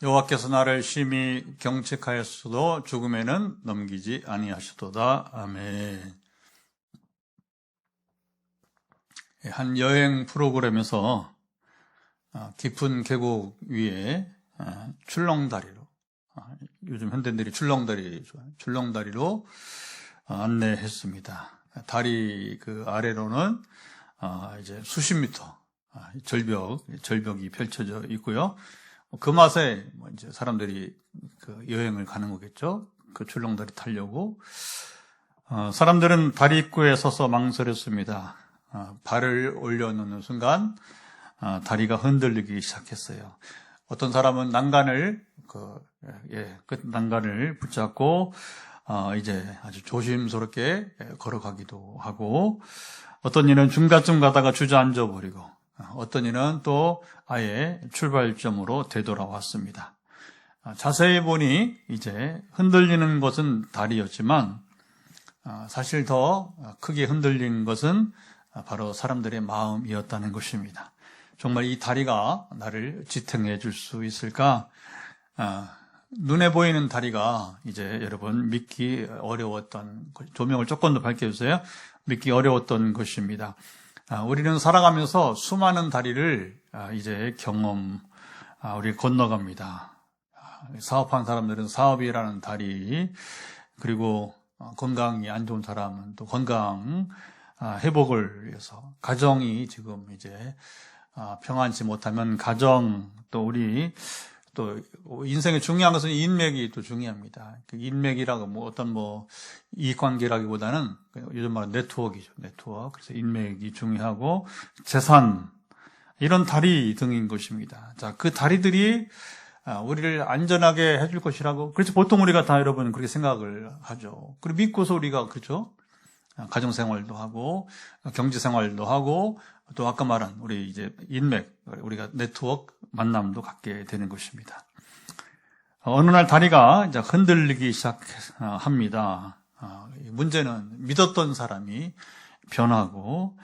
여호와께서 나를 심히 경책하였어도 죽음에는 넘기지 아니하셨도다. 아멘. 한 여행 프로그램에서 깊은 계곡 위에 출렁다리로, 요즘 현대인들이 출렁다리 좋아해요. 출렁다리로 안내했습니다. 다리 그 아래로는 이제 수십 미터 절벽이 펼쳐져 있고요. 그 맛에 이제 사람들이 그 여행을 가는 거겠죠. 그 출렁다리 타려고. 사람들은 다리 입구에 서서 망설였습니다. 발을 올려놓는 순간 다리가 흔들리기 시작했어요. 어떤 사람은 난간을 끝 난간을 붙잡고 이제 아주 조심스럽게 걸어가기도 하고, 어떤 이는 중간쯤 가다가 주저앉아 버리고, 어떤 이는 또 아예 출발점으로 되돌아왔습니다. 자세히 보니 이제 흔들리는 것은 다리였지만 사실 더 크게 흔들린 것은 바로 사람들의 마음이었다는 것입니다. 정말 이 다리가 나를 지탱해 줄 수 있을까? 눈에 보이는 다리가 이제 여러분 믿기 어려웠던, 조명을 조금 더 밝혀주세요. 믿기 어려웠던 것입니다. 우리는 살아가면서 수많은 다리를 이제 우리 건너갑니다. 사업한 사람들은 사업이라는 다리, 그리고 건강이 안 좋은 사람은 또 건강 회복을 위해서, 가정이 지금 이제 평안치 못하면 가정, 또 우리 또 인생에 중요한 것은 인맥이 또 중요합니다. 그 인맥이라고 어떤 이익관계라기보다는 요즘 말하는 네트워크이죠. 네트워크. 그래서 인맥이 중요하고 재산, 이런 다리 등인 것입니다. 자, 그 다리들이 우리를 안전하게 해줄 것이라고, 그래서 보통 우리가 다 여러분 그렇게 생각을 하죠. 그리고 믿고서 우리가, 그렇죠? 가정생활도 하고 경제생활도 하고, 또 아까 말한 우리 이제 인맥, 우리가 네트워크 만남도 갖게 되는 것입니다. 어느 날 다리가 이제 흔들리기 시작합니다. 문제는 믿었던 사람이 변하고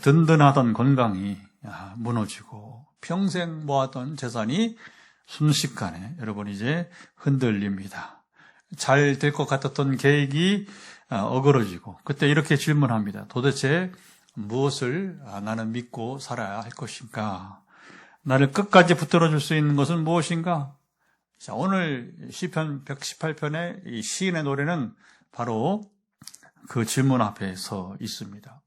든든하던 건강이 무너지고 평생 모았던 재산이 순식간에 여러분 이제 흔들립니다. 잘 될 것 같았던 계획이 어그러지고, 그때 이렇게 질문합니다. 도대체 무엇을 나는 믿고 살아야 할 것인가? 나를 끝까지 붙들어줄 수 있는 것은 무엇인가? 자, 오늘 시편 118편의 이 시인의 노래는 바로 그 질문 앞에 서 있습니다.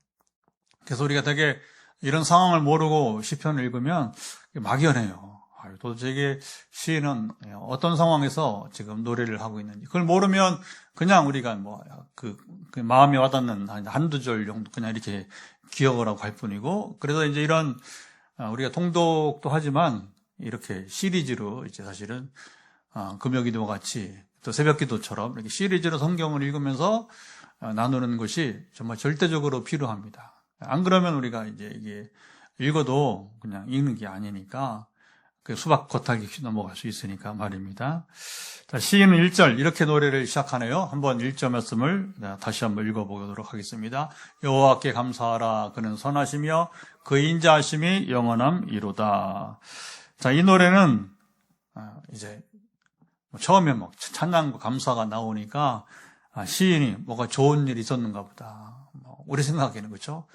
그래서 우리가 되게 이런 상황을 모르고 시편을 읽으면 막연해요. 도대체 이게 시인은 어떤 상황에서 지금 노래를 하고 있는지, 그걸 모르면 그냥 우리가 그 마음에 와닿는 한두 절 정도 그냥 이렇게 기억을 하고 갈 뿐이고, 그래서 이제 이런 우리가 통독도 하지만 이렇게 시리즈로 이제 사실은 금요기도와 같이 또 새벽기도처럼 이렇게 시리즈로 성경을 읽으면서 나누는 것이 정말 절대적으로 필요합니다. 안 그러면 우리가 이제 이게 읽어도 그냥 읽는 게 아니니까 그 수박 겉핥기 넘어갈 수 있으니까 말입니다. 자, 시인은 1절 이렇게 노래를 시작하네요. 한번 1절 말씀을 다시 한번 읽어보도록 하겠습니다. 여호와께 감사하라. 그는 선하시며 그 인자하심이 영원함이로다. 자, 이 노래는 이제 처음에 찬양과 감사가 나오니까 시인이 뭐가 좋은 일이 있었는가 보다. 우리 생각에는 그렇죠?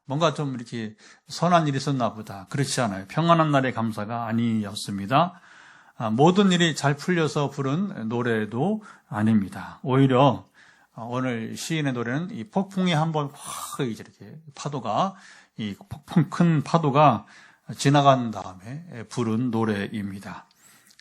뭔가 좀 이렇게 선한 일이 있었나 보다. 그렇지 않아요. 평안한 날의 감사가 아니었습니다. 모든 일이 잘 풀려서 부른 노래도 아닙니다. 오히려 오늘 시인의 노래는 이 폭풍이 한번 확 이렇게 큰 파도가 지나간 다음에 부른 노래입니다.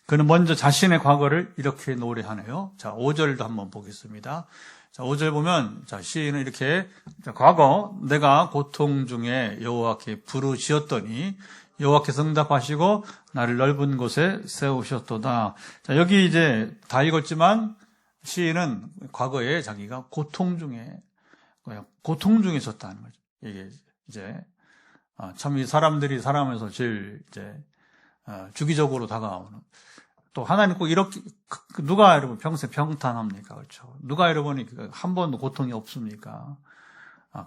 그는 먼저 자신의 과거를 이렇게 노래하네요. 자, 5절도 한번 보겠습니다. 자, 5절 보면, 자, 시인은 이렇게, 과거 내가 고통 중에 여호와께 부르짖었더니 여호와께서 응답하시고 나를 넓은 곳에 세우셨도다. 자, 여기 이제 다 읽었지만 시인은 과거에 자기가 고통 중에 있었다는 거죠. 이게 이제, 참 이 사람들이 살아가면서 제일 이제, 주기적으로 다가오는, 또 하나님 꼭 이렇게, 누가 여러분 평생 평탄합니까? 그렇죠? 누가 여러분이 한 번도 고통이 없습니까?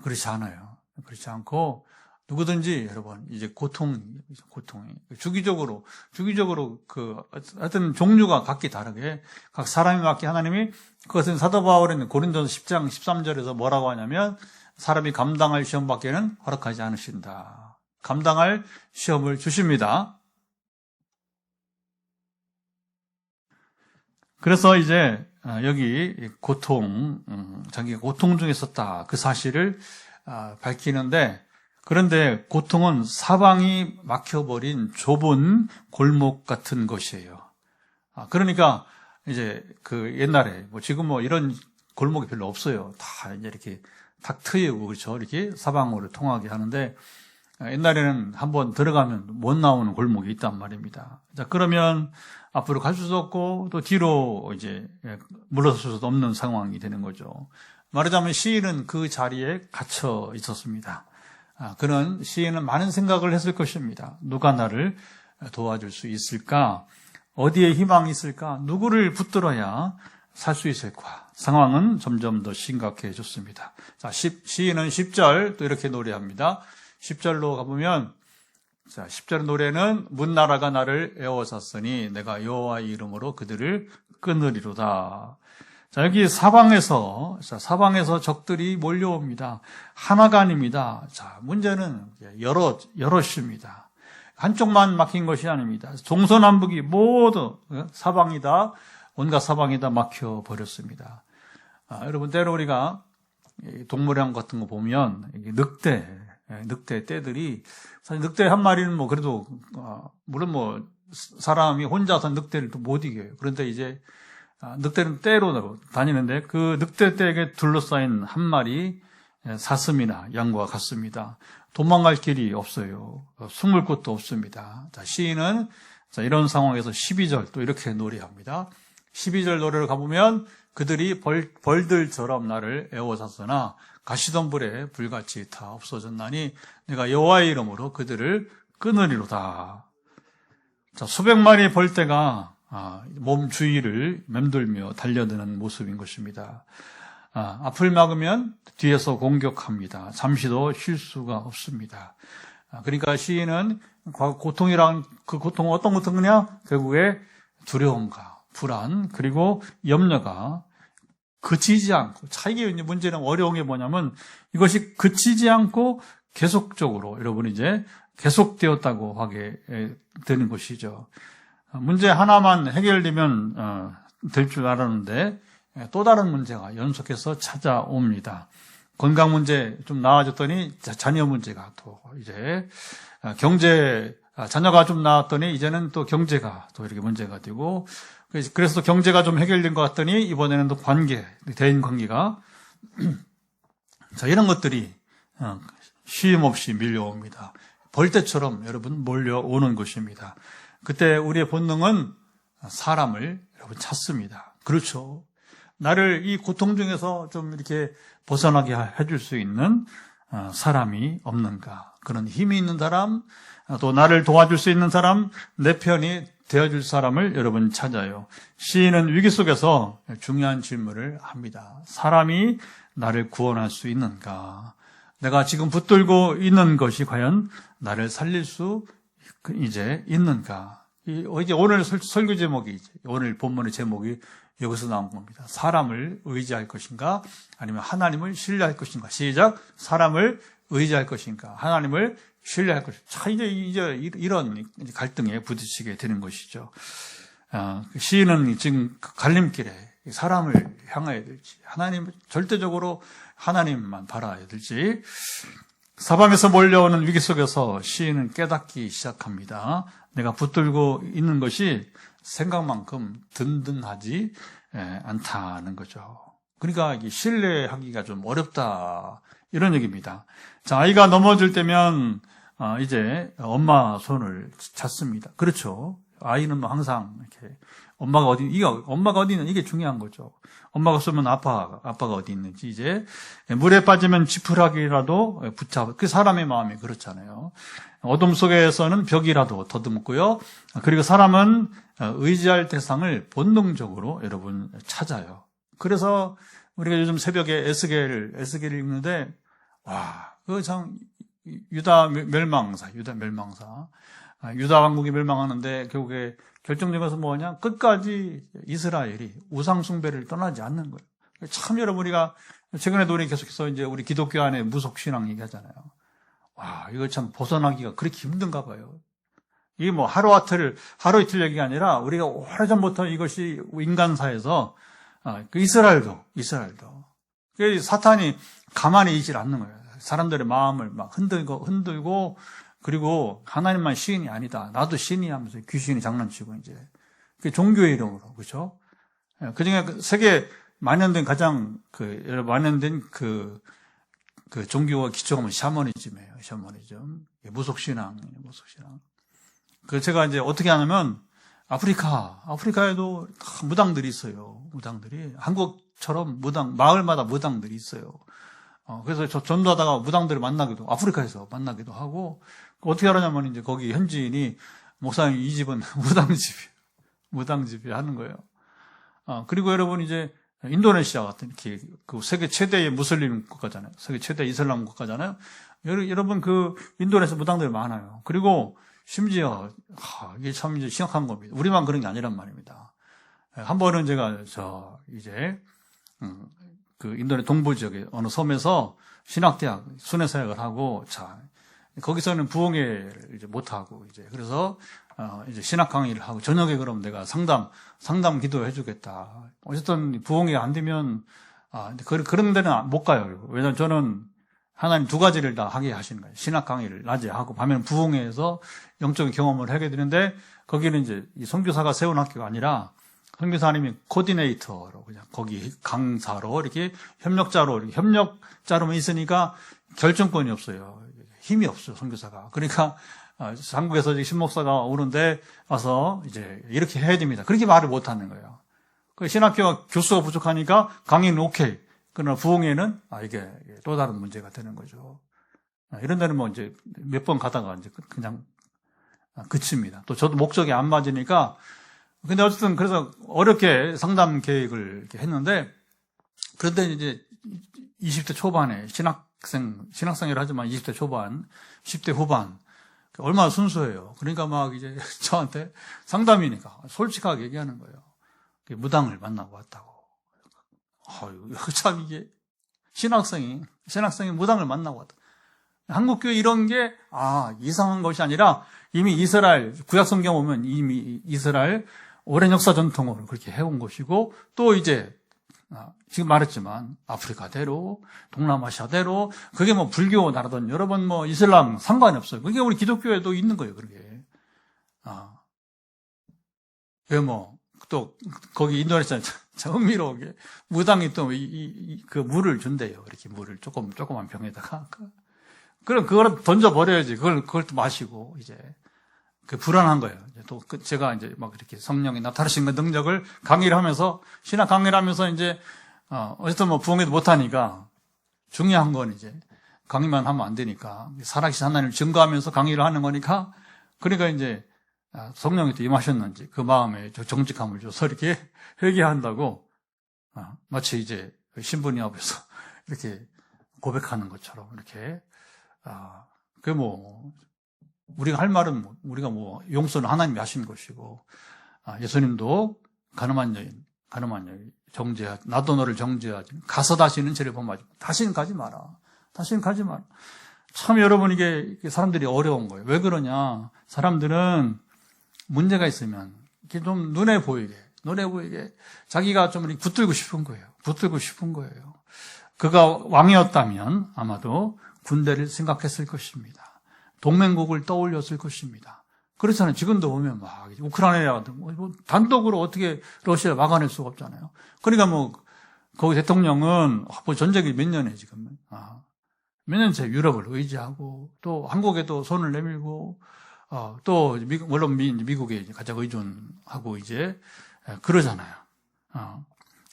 그렇지 않아요. 그렇지 않고 누구든지 여러분 이제 고통이 주기적으로 하여튼 종류가 각기 다르게 각 사람에 맞게 하나님이 그것은 사도 바울은 고린도서 10장 13절에서 뭐라고 하냐면 사람이 감당할 시험밖에는 허락하지 않으신다. 감당할 시험을 주십니다. 그래서 이제 여기 자기가 고통 중에 있었다 그 사실을 밝히는데, 그런데 고통은 사방이 막혀버린 좁은 골목 같은 것이에요. 그러니까 이제 그 옛날에 지금 이런 골목이 별로 없어요. 다 이제 이렇게 탁 트이고 그렇죠. 이렇게 사방으로 통하게 하는데, 옛날에는 한번 들어가면 못 나오는 골목이 있단 말입니다. 자, 그러면 앞으로 갈 수도 없고 또 뒤로 이제 물러설 수도 없는 상황이 되는 거죠. 말하자면 시인은 그 자리에 갇혀 있었습니다. 그는 시인은 많은 생각을 했을 것입니다. 누가 나를 도와줄 수 있을까? 어디에 희망이 있을까? 누구를 붙들어야 살 수 있을까? 상황은 점점 더 심각해졌습니다. 자, 시인은 10절 또 이렇게 노래합니다. 10절로 가보면, 자, 10절 노래는 문나라가 나를 에워쌌으니 내가 여호와의 이름으로 그들을 끊으리로다. 자, 여기 사방에서 적들이 몰려옵니다. 하나가 아닙니다. 자, 문제는 여럿입니다. 한쪽만 막힌 것이 아닙니다. 동서남북이 모두 온갖 사방이 다 막혀버렸습니다. 여러분, 때로 우리가 동물원 같은 거 보면 늑대 떼들이, 사실 늑대 한 마리는 그래도 물론 사람이 혼자서 늑대를 또 못 이겨요. 그런데 이제 늑대는 떼로 다니는데 그 늑대 떼에게 둘러싸인 한 마리 사슴이나 양과 같습니다. 도망갈 길이 없어요. 숨을 곳도 없습니다. 자, 시인은 이런 상황에서 12절 또 이렇게 노래합니다. 12절 노래를 가보면 그들이 벌들처럼 나를 에워쌌으나 가시던 불에 불같이 다 없어졌나니 내가 여호와의 이름으로 그들을 끊으리로다. 자, 수백 마리의 벌떼가 몸 주위를 맴돌며 달려드는 모습인 것입니다. 앞을 막으면 뒤에서 공격합니다. 잠시도 쉴 수가 없습니다. 그러니까 시인은 고통이란 그 고통은 어떤 고통이냐? 결국에 두려움과 불안 그리고 염려가 그치지 않고, 이게 문제는 어려운 게 뭐냐면 이것이 그치지 않고 계속적으로 여러분이 이제 계속되었다고 하게 되는 것이죠. 문제 하나만 해결되면 될 줄 알았는데 또 다른 문제가 연속해서 찾아옵니다. 건강 문제 좀 나아졌더니 자녀 문제가 또 이제 자녀가 좀 나았더니 이제는 또 경제가 또 이렇게 문제가 되고, 그래서 경제가 좀 해결된 것 같더니 이번에는 또 대인 관계가 자, 이런 것들이 쉼 없이 밀려옵니다. 벌떼처럼 여러분 몰려오는 것입니다. 그때 우리의 본능은 사람을 여러분 찾습니다. 그렇죠. 나를 이 고통 중에서 좀 이렇게 벗어나게 해줄 수 있는 사람이 없는가? 그런 힘이 있는 사람, 또 나를 도와줄 수 있는 사람, 내 편이 되어줄 사람을 여러분 찾아요. 시인은 위기 속에서 중요한 질문을 합니다. 사람이 나를 구원할 수 있는가? 내가 지금 붙들고 있는 것이 과연 나를 살릴 수 이제 있는가? 이제 오늘 설교 제목이, 오늘 본문의 제목이 여기서 나온 겁니다. 사람을 의지할 것인가? 아니면 하나님을 신뢰할 것인가? 시작. 사람을 의지할 것인가? 하나님을 신뢰할 것인가? 이제 이런 갈등에 부딪히게 되는 것이죠. 시인은 지금 갈림길에 사람을 향해야 될지, 절대적으로 하나님만 바라야 될지, 사방에서 몰려오는 위기 속에서 시인은 깨닫기 시작합니다. 내가 붙들고 있는 것이 생각만큼 든든하지 않다는 거죠. 그러니까 이게 신뢰하기가 좀 어렵다, 이런 얘기입니다. 자, 아이가 넘어질 때면 이제 엄마 손을 잡습니다. 그렇죠. 아이는 항상 이렇게 엄마가 어디 있는 이게 중요한 거죠. 엄마가 없으면 아빠가 어디 있는지, 이제 물에 빠지면 지푸라기라도 그 사람의 마음이 그렇잖아요. 어둠 속에서는 벽이라도 더듬고요. 그리고 사람은 의지할 대상을 본능적으로 여러분 찾아요. 그래서 우리가 요즘 새벽에 에스겔을 읽는데, 그거 참 유다 멸망사. 유다 왕국이 멸망하는데 결국에 결정적인 것은 뭐냐? 끝까지 이스라엘이 우상 숭배를 떠나지 않는 거예요. 참 여러분, 우리가 최근에도 우리 계속해서 이제 우리 기독교 안에 무속신앙 얘기하잖아요. 와, 이거 참 벗어나기가 그렇게 힘든가 봐요. 이게 뭐 하루 이틀 얘기가 아니라 우리가 오래전부터 이것이 인간사에서 그 이스라엘도 사탄이 가만히 있질 않는 거예요. 사람들의 마음을 막 흔들고 그리고 하나님만 시인이 아니다. 나도 신이 하면서 귀신이 장난치고 이제 그 종교의 이름으로 그렇죠. 그중에 세계 만연된 가장 만연된 그 종교가 기초하면 샤머니즘이에요. 샤머니즘, 무속신앙. 그 제가 이제 어떻게 하냐면 아프리카에도 무당들이 있어요. 무당들이 한국처럼 마을마다 무당들이 있어요. 그래서 저 전도하다가 무당들을 아프리카에서 만나기도 하고, 어떻게 하냐면 이제 거기 현지인이 목사님 이 집은 무당집이에요 하는 거예요. 그리고 여러분 이제 인도네시아 같은 그 세계 최대의 무슬림 국가잖아요. 세계 최대 이슬람 국가잖아요. 여러분 그 인도네시아 무당들이 많아요. 그리고 심지어 이게 참 이제 심각한 겁니다. 우리만 그런 게 아니란 말입니다. 한 번은 제가 그 인도네 동부 지역의 어느 섬에서 신학대학 순회사역을 하고, 거기서는 부흥회를 이제 못하고, 그래서, 이제 신학 강의를 하고, 저녁에 그럼 내가 상담 기도해 주겠다. 어쨌든 부흥회 안 되면, 그런 데는 못 가요. 왜냐면 저는 하나님 두 가지를 다 하게 하시는 거예요. 신학 강의를 낮에 하고, 밤에는 부흥회에서 영적인 경험을 하게 되는데, 거기는 이제 이 선교사가 세운 학교가 아니라, 선교사님이 코디네이터로 그냥 거기 강사로 이렇게 협력자로만 있으니까 결정권이 없어요. 힘이 없어요, 선교사가. 그러니까 한국에서 신목사가 오는데 와서 이제 이렇게 해야 됩니다. 그렇게 말을 못 하는 거예요. 그 신학교가 교수가 부족하니까 강의는 오케이. 그러나 부흥회는 이게 또 다른 문제가 되는 거죠. 이런 데는 뭐 이제 몇 번 가다가 이제 그냥 그칩니다. 또 저도 목적이 안 맞으니까. 근데 어쨌든 그래서 어렵게 상담 계획을 이렇게 했는데, 그런데 이제 20대 초반에 신학생이라 하지만 20대 초반, 10대 후반, 얼마나 순수해요. 그러니까 막 이제 저한테 상담이니까 솔직하게 얘기하는 거예요. 무당을 만나고 왔다고. 참 이게 신학생이 무당을 만나고 왔다. 한국교회 이런 게 이상한 것이 아니라 이미 이스라엘 구약 성경 보면 이미 이스라엘 오랜 역사 전통으로 그렇게 해온 것이고, 또 이제 지금 말했지만 아프리카대로 동남아시아대로 그게 뭐 불교 나라든 여러분 뭐 이슬람 상관이 없어요. 그게 우리 기독교에도 있는 거예요. 그게 왜 뭐 또 거기 인도네시아 참 흥미로우게 무당이 또 그 물을 준대요. 이렇게 물을 조그만 병에다가 그럼 그걸 던져 버려야지. 그걸 또 마시고 이제 그 불안한 거예요. 또 제가 이제 막 이렇게 성령이 나타나신 능력을 강의를 하면서 신학 강의를 하면서 이제 어쨌든 뭐 부흥회도 못 하니까 중요한 건 이제 강의만 하면 안 되니까 살아계신 하나님을 증거하면서 강의를 하는 거니까, 그러니까 이제 성령이 또 임하셨는지 그 마음에 정직함을 줘서 이렇게 회개한다고 마치 이제 신부님 앞에서 이렇게 고백하는 것처럼 이렇게 그 뭐 우리가 할 말은 우리가 뭐 용서는 하나님이 하신 것이고, 예수님도 가늠한 여인 나도 너를 정죄하지 가서 다시는 죄를 범하지 다시는 가지 마라. 참 여러분 이게 사람들이 어려운 거예요. 왜 그러냐? 사람들은 문제가 있으면 이렇게 좀 눈에 보이게 자기가 좀 이렇게 붙들고 싶은 거예요. 그가 왕이었다면 아마도 군대를 생각했을 것입니다. 동맹국을 떠올렸을 것입니다. 그렇잖아요. 지금도 보면 막 우크라이나 단독으로 어떻게 러시아를 막아낼 수가 없잖아요. 그러니까 뭐 거기 대통령은 뭐 전쟁이 몇 년에 지금 몇 년째 유럽을 의지하고 또 한국에도 손을 내밀고 또 물론 미국에 가장 의존하고 이제 그러잖아요.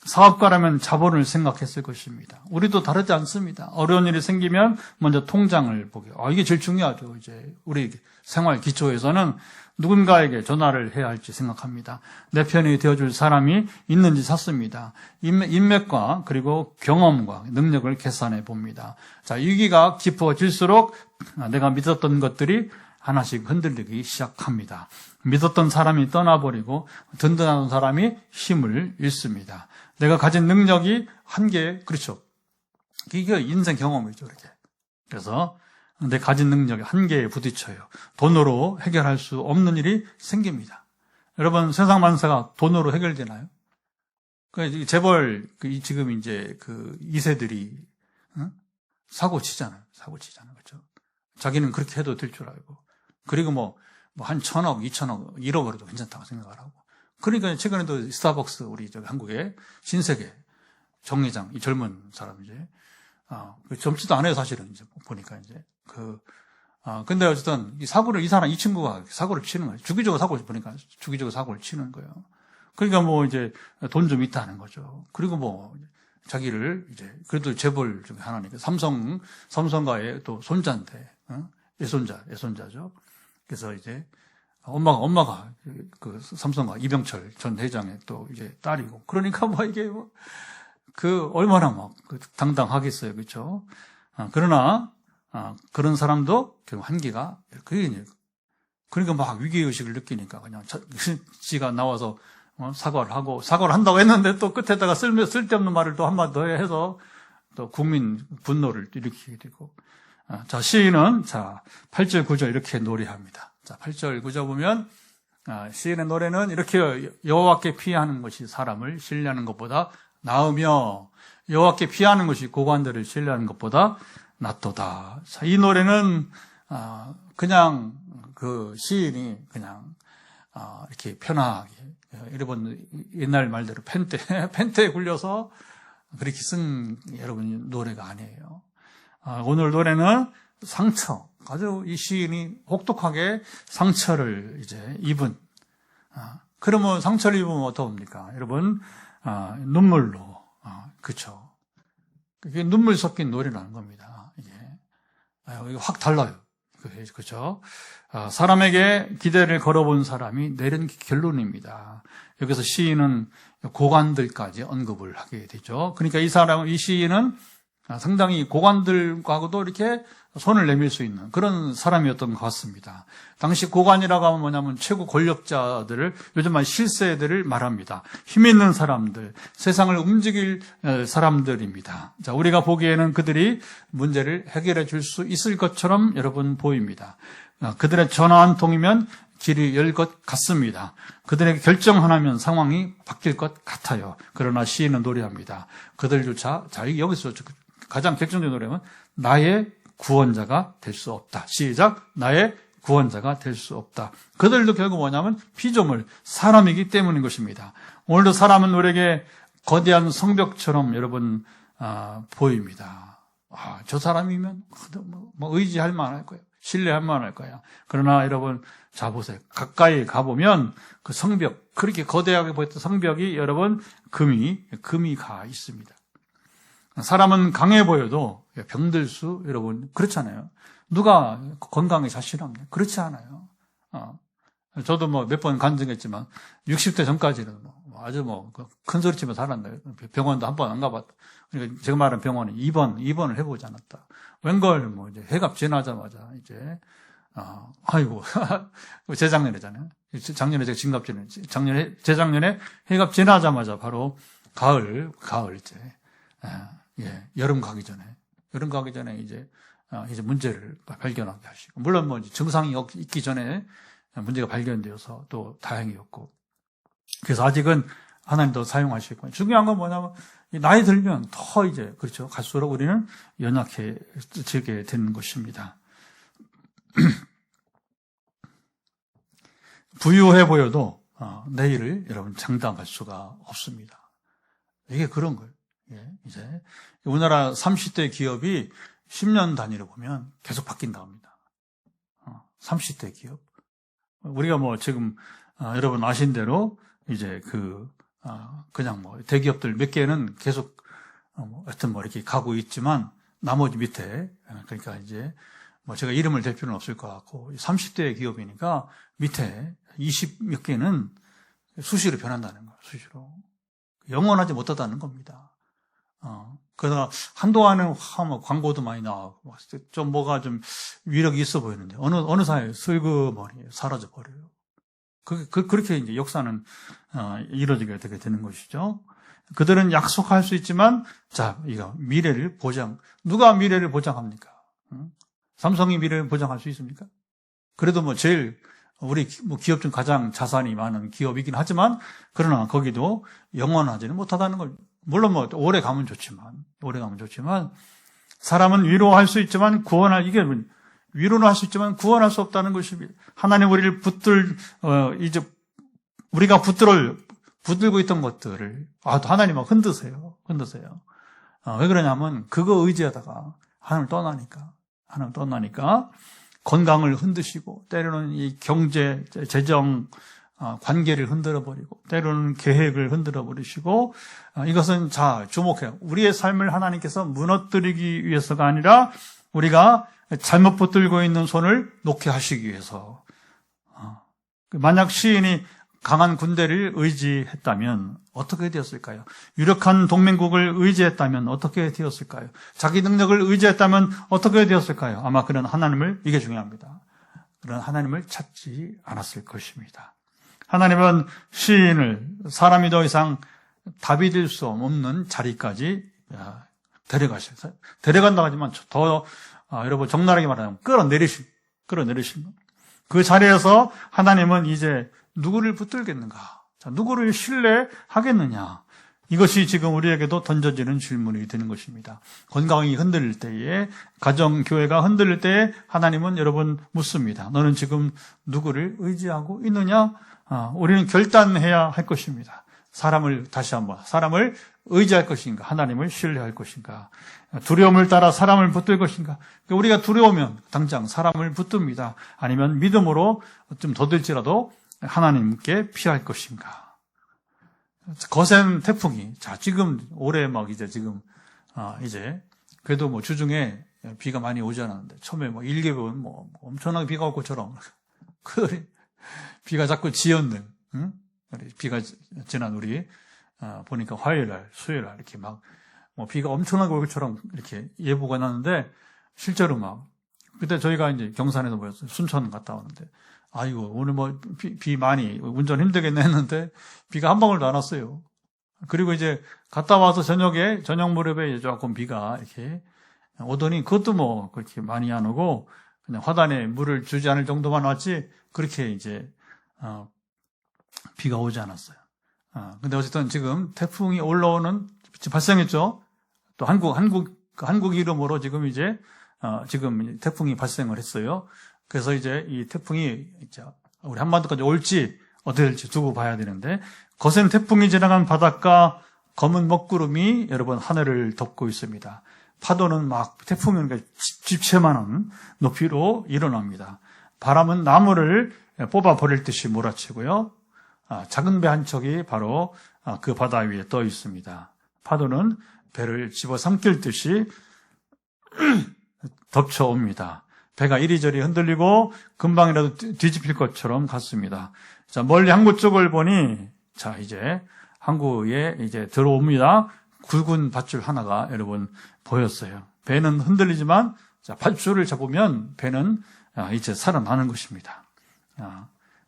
사업가라면 자본을 생각했을 것입니다. 우리도 다르지 않습니다. 어려운 일이 생기면 먼저 통장을 보게. 이게 제일 중요하죠. 이제 우리 생활 기초에서는 누군가에게 전화를 해야 할지 생각합니다. 내 편이 되어줄 사람이 있는지 찾습니다. 인맥과 그리고 경험과 능력을 계산해 봅니다. 자, 위기가 깊어질수록 내가 믿었던 것들이 하나씩 흔들리기 시작합니다. 믿었던 사람이 떠나버리고 든든한 사람이 힘을 잃습니다. 내가 가진 능력이 한계, 그렇죠. 이게 인생 경험이죠, 이렇게. 그래서 내 가진 능력이 한계에 부딪혀요. 돈으로 해결할 수 없는 일이 생깁니다. 여러분, 세상 만사가 돈으로 해결되나요? 재벌, 지금 이제 2세들이, 사고 치잖아요. 그렇죠. 자기는 그렇게 해도 될 줄 알고. 그리고 한 1,000억, 2,000억, 1억으로도 괜찮다고 생각을 하고. 그러니까 최근에도 스타벅스, 우리 한국의 신세계 정회장, 이 젊은 사람 이제, 젊지도 않아요, 사실은. 이제 보니까 이제. 근데 어쨌든 이 친구가 사고를 치는 거예요. 주기적으로 사고를 치는 거예요. 그러니까 이제 돈 좀 있다는 거죠. 그리고 자기를 이제, 그래도 재벌 중에 하나니까 삼성가의 또 손자인데, 애손자죠. 그래서 이제, 엄마가 삼성가 이병철 전 회장의 또 이제 딸이고. 그러니까 이게 얼마나 당당하겠어요. 그렇죠? 그러나, 그런 사람도 결국 한계가, 그러니까 위기의식을 느끼니까 그냥 지가 나와서 사과를 한다고 했는데 또 끝에다가 쓸데없는 말을 또 한마디 더 해서 또 국민 분노를 일으키게 되고. 자, 시인은, 8절, 9절 이렇게 노래합니다. 자, 8절, 9절 보면, 시인의 노래는 이렇게 여호와께 피하는 것이 사람을 신뢰하는 것보다 나으며, 여호와께 피하는 것이 고관들을 신뢰하는 것보다 낫도다. 자, 이 노래는, 그냥 시인이 그냥, 이렇게 편하게, 여러분, 옛날 말대로 펜트에 굴려서 그렇게 쓴 여러분 노래가 아니에요. 오늘 노래는 상처, 아주 이 시인이 혹독하게 상처를 이제 입은, 그러면 상처를 입으면 어떡합니까? 여러분, 눈물로, 그쵸. 그게 눈물 섞인 노래라는 겁니다. 이게 확 달라요. 그죠? 사람에게 기대를 걸어본 사람이 내린 결론입니다. 여기서 시인은 고관들까지 언급을 하게 되죠. 그러니까 이 시인은 상당히 고관들과도 이렇게 손을 내밀 수 있는 그런 사람이었던 것 같습니다. 당시 고관이라고 하면 뭐냐면 최고 권력자들을, 요즘 말 실세들을 말합니다. 힘 있는 사람들, 세상을 움직일 사람들입니다. 자, 우리가 보기에는 그들이 문제를 해결해 줄 수 있을 것처럼 여러분 보입니다. 그들의 전화 한 통이면 길이 열 것 같습니다. 그들에게 결정 하나면 상황이 바뀔 것 같아요. 그러나 시인은 노래합니다. 그들조차, 여기서 가장 결정적인 노래는 나의 구원자가 될 수 없다. 시작. 나의 구원자가 될 수 없다. 그들도 결국 뭐냐면 피조물, 사람이기 때문인 것입니다. 오늘도 사람은 우리에게 거대한 성벽처럼 여러분 보입니다. 저 사람이면 의지할 만할 거예요. 신뢰할 만할 거야. 그러나 여러분, 자 보세요. 가까이 가보면 그 성벽, 그렇게 거대하게 보였던 성벽이 여러분 금이 가 있습니다. 사람은 강해 보여도 병들 수, 여러분, 그렇잖아요. 누가 건강에 자신 없냐? 그렇지 않아요. 저도 몇 번 간증했지만, 60대 전까지는 아주 큰 소리 치며 살았나요? 병원도 한 번 안 가봤다. 그러니까 제가 말한 병원은 2번을 해보지 않았다. 웬걸, 이제 해갑 지나자마자, 이제, 아이고, 재작년에잖아요. 작년에 제가 재작년에 해갑 지나자마자 바로 가을, 이제, 여름 가기 전에 이제 문제를 발견하게 하시고, 물론 증상이 있기 전에 문제가 발견되어서 또 다행이었고, 그래서 아직은 하나님도 사용하실 거예요. 중요한 건 뭐냐면, 나이 들면 더 이제, 그렇죠. 갈수록 우리는 연약해지게 되는 것입니다. 부유해 보여도, 내일을 여러분 장담할 수가 없습니다. 이게 그런 거예요. 이제 우리나라 30대 기업이 10년 단위로 보면 계속 바뀐다 합니다. 30대 기업. 우리가 지금 여러분 아신 대로 이제 그냥 뭐 대기업들 몇 개는 계속 하여튼 뭐 이렇게 가고 있지만 나머지 밑에 그러니까 이제 뭐 제가 이름을 댈 필요는 없을 것 같고 30대 기업이니까 밑에 20 몇 개는 수시로 변한다는 거예요. 수시로 영원하지 못하다는 겁니다. 그러다가 한동안은 뭐 광고도 많이 나오고 좀 뭐가 좀 위력이 있어 보이는데 어느 사이에 슬그머니 사라져 버려요. 그렇게 이제 역사는 이루어지게 되게 되는 것이죠. 그들은 약속할 수 있지만, 자, 이거 미래를 누가 미래를 보장합니까? 삼성이 미래를 보장할 수 있습니까? 그래도 뭐 제일 우리 뭐 기업 중 가장 자산이 많은 기업이긴 하지만, 그러나 거기도 영원하지는 못하다는 걸. 물론 뭐 오래 가면 좋지만 사람은 위로할 수 있지만 위로는 할 수 있지만 구원할 수 없다는 것입니다. 하나님 우리를 이제 우리가 붙들고 있던 것들을 하나님 막 흔드세요. 왜 그러냐면 그거 의지하다가 하나님을 떠나니까 건강을 흔드시고 때로는 이 경제, 재정 관계를 흔들어버리고 때로는 계획을 흔들어버리시고 이것은 주목해요. 우리의 삶을 하나님께서 무너뜨리기 위해서가 아니라 우리가 잘못 붙들고 있는 손을 놓게 하시기 위해서. 만약 시인이 강한 군대를 의지했다면 어떻게 되었을까요? 유력한 동맹국을 의지했다면 어떻게 되었을까요? 자기 능력을 의지했다면 어떻게 되었을까요? 아마 그런 하나님을, 이게 중요합니다. 그런 하나님을 찾지 않았을 것입니다. 하나님은 시인을 사람이 더 이상 답이 될 수 없는 자리까지 데려가셨어요. 데려간다고 하지만 여러분 적나라하게 말하면 끌어내리신 그 자리에서 하나님은 이제 누구를 붙들겠는가? 누구를 신뢰하겠느냐? 이것이 지금 우리에게도 던져지는 질문이 되는 것입니다. 건강이 흔들릴 때에, 가정, 교회가 흔들릴 때에 하나님은 여러분 묻습니다. 너는 지금 누구를 의지하고 있느냐? 우리는 결단해야 할 것입니다. 사람을 의지할 것인가? 하나님을 신뢰할 것인가? 두려움을 따라 사람을 붙들 것인가? 우리가 두려우면 당장 사람을 붙듭니다. 아니면 믿음으로 좀 더딜지라도 하나님께 피할 것인가? 거센 태풍이, 지금 올해 이제 그래도 뭐 주중에 비가 많이 오지 않았는데 처음에 뭐 1개월은 뭐 엄청나게 비가 올 것처럼 비가 자꾸 지연된, 비가 지난 우리 보니까 화요일날, 수요일날 이렇게 막 비가 엄청나게 올 것처럼 이렇게 예보가 났는데 실제로 그때 저희가 이제 경산에서 모였어요. 순천 갔다 오는데 오늘 비 많이 운전 힘들겠네 했는데 비가 한 방울도 안 왔어요. 그리고 이제 갔다 와서 저녁 무렵에 조금 비가 이렇게 오더니 그것도 그렇게 많이 안 오고 그냥 화단에 물을 주지 않을 정도만 왔지 그렇게 이제 비가 오지 않았어요. 근데 어쨌든 지금 태풍이 발생했죠. 또 한국 이름으로 지금 이제 지금 태풍이 발생을 했어요. 그래서 이제 이 태풍이 우리 한반도까지 올지 어떻게 될지 두고 봐야 되는데 거센 태풍이 지나간 바닷가 검은 먹구름이 여러분 하늘을 덮고 있습니다. 파도는 태풍이 오니까 집채만한 높이로 일어납니다. 바람은 나무를 뽑아버릴 듯이 몰아치고요. 작은 배 한 척이 바로 그 바다 위에 떠 있습니다. 파도는 배를 집어삼킬 듯이 덮쳐옵니다. 배가 이리저리 흔들리고 금방이라도 뒤집힐 것처럼 같습니다. 멀리 항구 쪽을 보니 이제 항구에 이제 들어옵니다. 굵은 밧줄 하나가 여러분 보였어요. 배는 흔들리지만 밧줄을 잡으면 배는 이제 살아나는 것입니다.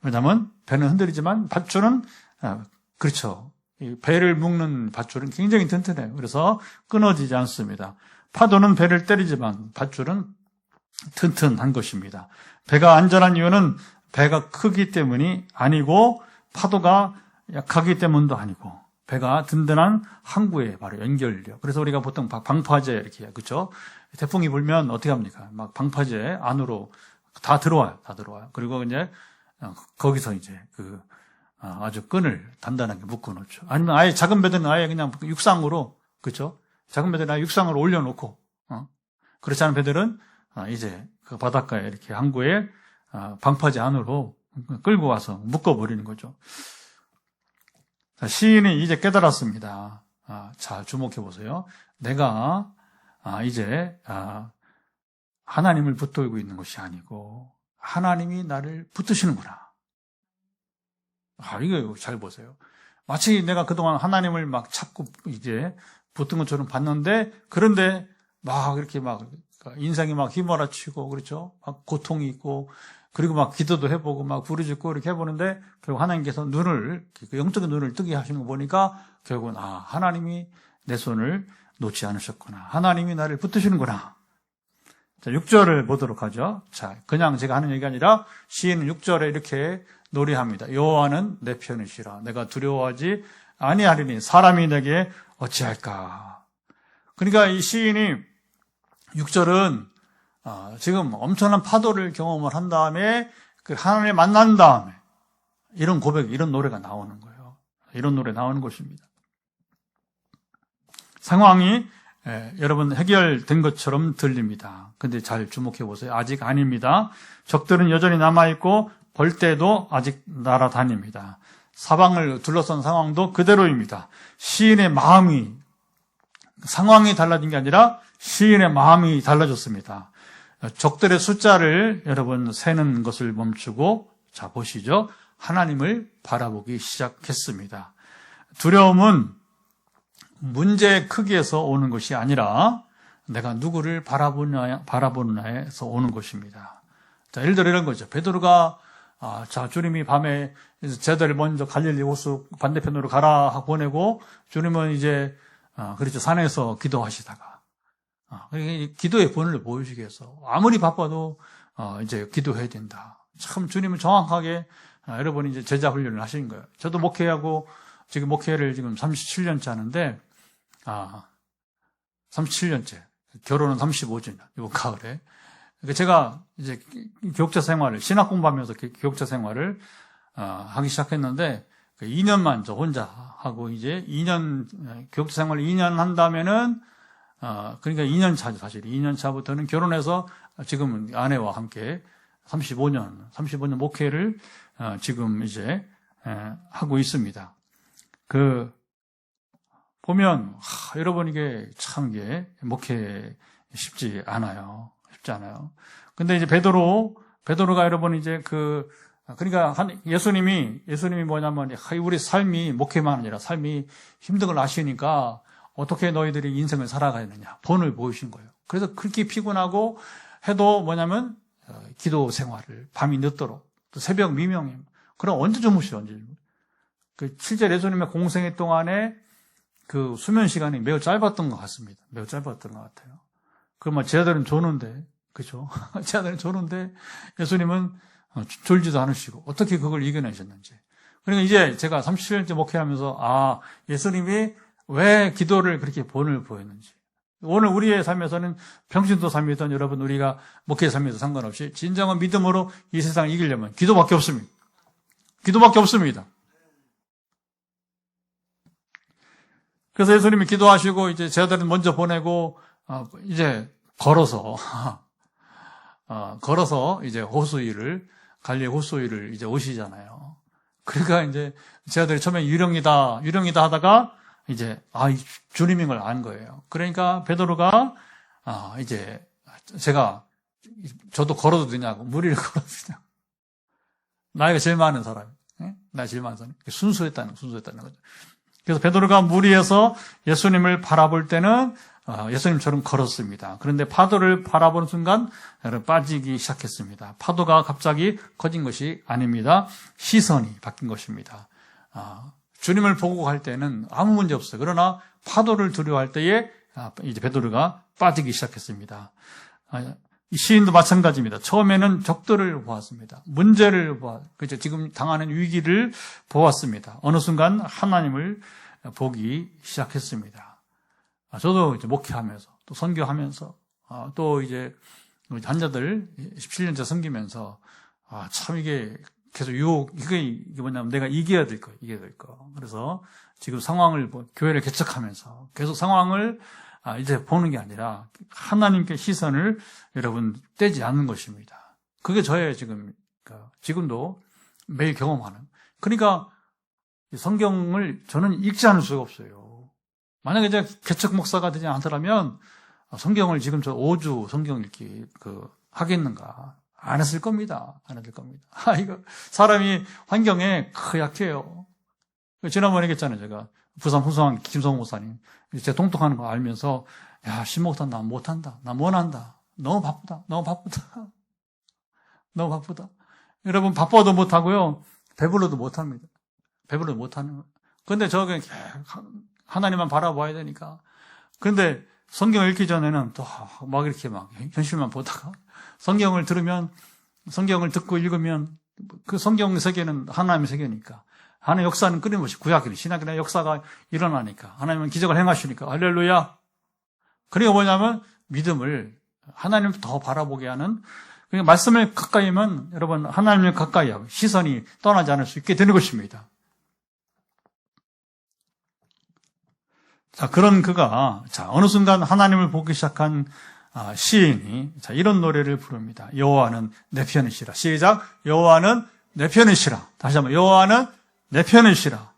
왜냐하면 배는 흔들리지만 밧줄은 그렇죠. 이 배를 묶는 밧줄은 굉장히 튼튼해요. 그래서 끊어지지 않습니다. 파도는 배를 때리지만 밧줄은 튼튼한 것입니다. 배가 안전한 이유는 배가 크기 때문이 아니고 파도가 약하기 때문도 아니고 배가 든든한 항구에 바로 연결돼요. 그래서 우리가 보통 방파제 이렇게 그렇죠? 태풍이 불면 어떻게 합니까? 방파제 안으로 다 들어와요. 그리고 이제 거기서 이제 아주 끈을 단단하게 묶어 놓죠. 아니면 아예 작은 배들은 아예 그냥 육상으로 그렇죠? 작은 배들은 아예 육상으로 올려놓고 그렇지 않은 배들은 이제 그 바닷가에 이렇게 항구에 방파제 안으로 끌고 와서 묶어버리는 거죠. 시인이 이제 깨달았습니다. 잘 주목해 보세요. 내가 이제 하나님을 붙들고 있는 것이 아니고 하나님이 나를 붙드시는구나. 이거 잘 보세요. 마치 내가 그동안 하나님을 막 찾고 이제 붙든 것처럼 봤는데, 그런데 막 이렇게 막 인생이 막 휘몰아치고, 그렇죠? 막 고통이 있고, 그리고 막 기도도 해보고 막 부르짖고 이렇게 해보는데, 결국 하나님께서 영적인 눈을 뜨게 하시는 거 보니까 결국은 하나님이 내 손을 놓지 않으셨구나. 하나님이 나를 붙드시는구나. 자, 6절을 보도록 하죠. 자, 그냥 제가 하는 얘기가 아니라 시인은 6절에 이렇게 노래합니다. 여호와는 내 편이시라. 내가 두려워하지 아니하리니 사람이 내게 어찌할까. 그러니까 이 시인이 6절은 지금 엄청난 파도를 경험을 한 다음에 그 하나님을 만난 다음에 이런 고백, 이런 노래가 나오는 거예요. 이런 노래 나오는 것입니다. 상황이 여러분 해결된 것처럼 들립니다. 근데 잘 주목해 보세요. 아직 아닙니다. 적들은 여전히 남아있고 벌떼도 아직 날아다닙니다. 사방을 둘러싼 상황도 그대로입니다. 시인의 마음이, 상황이 달라진 게 아니라 시인의 마음이 달라졌습니다. 적들의 숫자를 여러분 세는 것을 멈추고, 자 보시죠. 하나님을 바라보기 시작했습니다. 두려움은 문제의 크기에서 오는 것이 아니라 내가 누구를 바라보느냐에서 오는 것입니다. 자, 예를 들어 이런 거죠. 베드로가 주님이 밤에 제자를 먼저 갈릴리 호수 반대편으로 가라 보내고, 주님은 이제 그렇죠, 산에서 기도하시다가 기도의 본을 보여주기 위해서 아무리 바빠도 이제 기도해야 된다. 참 주님은 정확하게 여러분이 이제 제자 훈련을 하신 거예요. 저도 목회하고 지금 목회를 지금 37년째 하는데 37년째, 결혼은 35주년, 이번 가을에. 제가 이제 교육자 생활을, 신학 공부하면서 교육자 생활을 하기 시작했는데, 2년만 저 혼자 하고, 이제 2년, 교육자 생활을 2년 한다면은, 그러니까 2년 차죠, 사실. 2년 차부터는 결혼해서 지금은 아내와 함께 35년 목회를 지금 이제 하고 있습니다. 보면, 여러분 이게 참 이게 목회 쉽지 않아요. 쉽지 않아요. 근데 이제 베드로가 여러분 이제 그러니까 예수님이 뭐냐면, 우리 삶이 목회만 아니라 삶이 힘든 걸 아시니까 어떻게 너희들이 인생을 살아가야 되느냐. 본을 보이신 거예요. 그래서 그렇게 피곤하고 해도 뭐냐면, 기도 생활을 밤이 늦도록, 또 새벽 미명에, 그럼 언제 주무셔, 언제. 실제 예수님의 공생애 동안에 그 수면 시간이 매우 짧았던 것 같습니다. 매우 짧았던 것 같아요. 그러면 제자들은 조는데, 그죠? 제자들은 조는데 예수님은 졸지도 않으시고 어떻게 그걸 이겨내셨는지. 그러니까 이제 제가 37년째 목회하면서 예수님이 왜 기도를 그렇게 본을 보였는지. 오늘 우리의 삶에서는 평신도 삶이든 여러분 우리가 목회의 삶에도 상관없이 진정한 믿음으로 이 세상을 이기려면 기도밖에 없습니다. 기도밖에 없습니다. 그래서 예수님이 기도하시고 이제 제자들은 먼저 보내고 이제 걸어서 이제 갈릴리 호수위를 이제 오시잖아요. 그러니까 이제 제자들이 처음에 유령이다 하다가 이제 주님인 걸 안 거예요. 그러니까 베드로가 이제 저도 걸어도 되냐고, 무리를 걸어도 되냐고. 나이가 제일 많은 사람, 나이가 제일 많은 사람. 순수했다는 거죠. 그래서 베드로가 무리에서 예수님을 바라볼 때는 예수님처럼 걸었습니다. 그런데 파도를 바라보는 순간 빠지기 시작했습니다. 파도가 갑자기 커진 것이 아닙니다. 시선이 바뀐 것입니다. 주님을 보고 갈 때는 아무 문제 없어요. 그러나 파도를 두려워할 때에 이제 베드로가 빠지기 시작했습니다. 이 시인도 마찬가지입니다. 처음에는 적들을 보았습니다. 문제를 그죠? 지금 당하는 위기를 보았습니다. 어느 순간 하나님을 보기 시작했습니다. 저도 이제 목회하면서 또 선교하면서 또 이제 환자들 17년째 섬기면서 참 이게 계속 이게 뭐냐면 내가 이겨야 될 거. 그래서 지금 상황을 교회를 개척하면서 계속 상황을 이제 보는 게 아니라 하나님께 시선을 여러분 떼지 않는 것입니다. 그게 저의 지금도 매일 경험하는. 그러니까 성경을 저는 읽지 않을 수가 없어요. 만약에 제가 개척 목사가 되지 않더라면 성경을 지금 저 5주 성경 읽기 하겠는가? 안 했을 겁니다. 안 했을 겁니다. 이거 사람이 환경에 약해요. 지난번에 얘기했잖아요. 제가 부산 풍성한 김성호 목사님, 제가 통통하는 거 알면서 야, 신목사 나 못한다. 나 못한다. 너무 바쁘다. 너무 바쁘다. 너무 바쁘다. 여러분 바빠도 못하고요. 배불러도 못합니다. 배불러도 못하는 거예요. 근데 저게 하나님만 바라봐야 되니까. 근데 성경을 읽기 전에는 또 막 이렇게 막 현실만 보다가 성경을 들으면, 성경을 듣고 읽으면 그 성경 세계는 하나님의 세계니까, 하나님의 역사는 끊임없이 구약이나 신약이나 역사가 일어나니까, 하나님은 기적을 행하시니까 할렐루야. 그리고 뭐냐면 믿음을 하나님을 더 바라보게 하는, 그러니까 말씀을 가까이 하면 여러분 하나님을 가까이 하고 시선이 떠나지 않을 수 있게 되는 것입니다. 자, 그런 그가 어느 순간 하나님을 보기 시작한 시인이 이런 노래를 부릅니다. 여호와는 내 편이시라. 시작. 여호와는 내 편이시라. 다시 한번 여호와는 내 편이시라.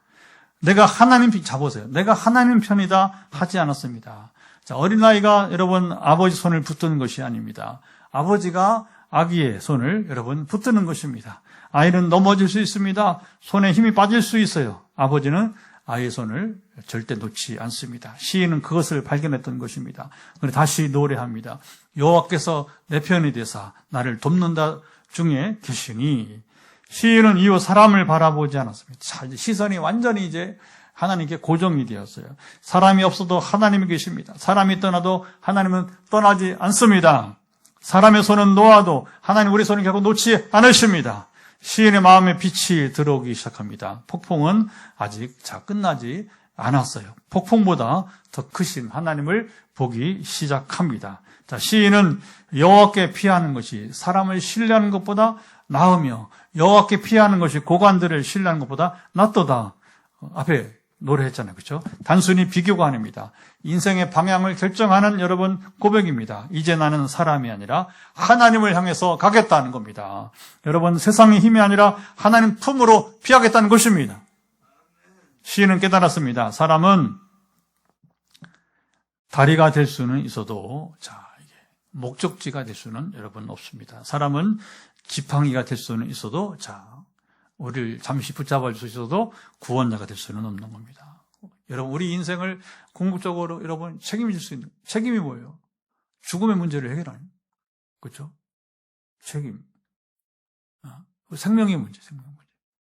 내가 하나님 편, 잡으세요. 내가 하나님 편이다 하지 않았습니다. 자, 어린아이가 여러분 아버지 손을 붙드는 것이 아닙니다. 아버지가 아기의 손을 여러분 붙드는 것입니다. 아이는 넘어질 수 있습니다. 손에 힘이 빠질 수 있어요. 아버지는 아이의 손을 절대 놓지 않습니다. 시인은 그것을 발견했던 것입니다. 그래서 다시 노래합니다. 여호와께서 내 편이 되사 나를 돕는다 중에 계시니. 시인은 이후 사람을 바라보지 않았습니다. 자, 이제 시선이 완전히 이제 하나님께 고정이 되었어요. 사람이 없어도 하나님이 계십니다. 사람이 떠나도 하나님은 떠나지 않습니다. 사람의 손은 놓아도 하나님 우리 손을 결국 놓지 않으십니다. 시인의 마음에 빛이 들어오기 시작합니다. 폭풍은 아직 끝나지 않았어요. 폭풍보다 더 크신 하나님을 보기 시작합니다. 자, 시인은 여호와께 피하는 것이 사람을 신뢰하는 것보다 나으며 여호와께 피하는 것이 고관들을 신뢰하는 것보다 낫도다. 앞에 노래했잖아요. 그렇죠? 단순히 비교가 아닙니다. 인생의 방향을 결정하는 여러분 고백입니다. 이제 나는 사람이 아니라 하나님을 향해서 가겠다는 겁니다. 여러분 세상의 힘이 아니라 하나님 품으로 피하겠다는 것입니다. 시인은 깨달았습니다. 사람은 다리가 될 수는 있어도 이게 목적지가 될 수는 여러분 없습니다. 사람은 지팡이가 될 수는 있어도 우리를 잠시 붙잡아 줄 수 있어도 구원자가 될 수는 없는 겁니다. 여러분 우리 인생을 궁극적으로 여러분 책임질 수 있는 책임이 뭐예요? 죽음의 문제를 해결하는, 그렇죠? 책임, 생명의 문제,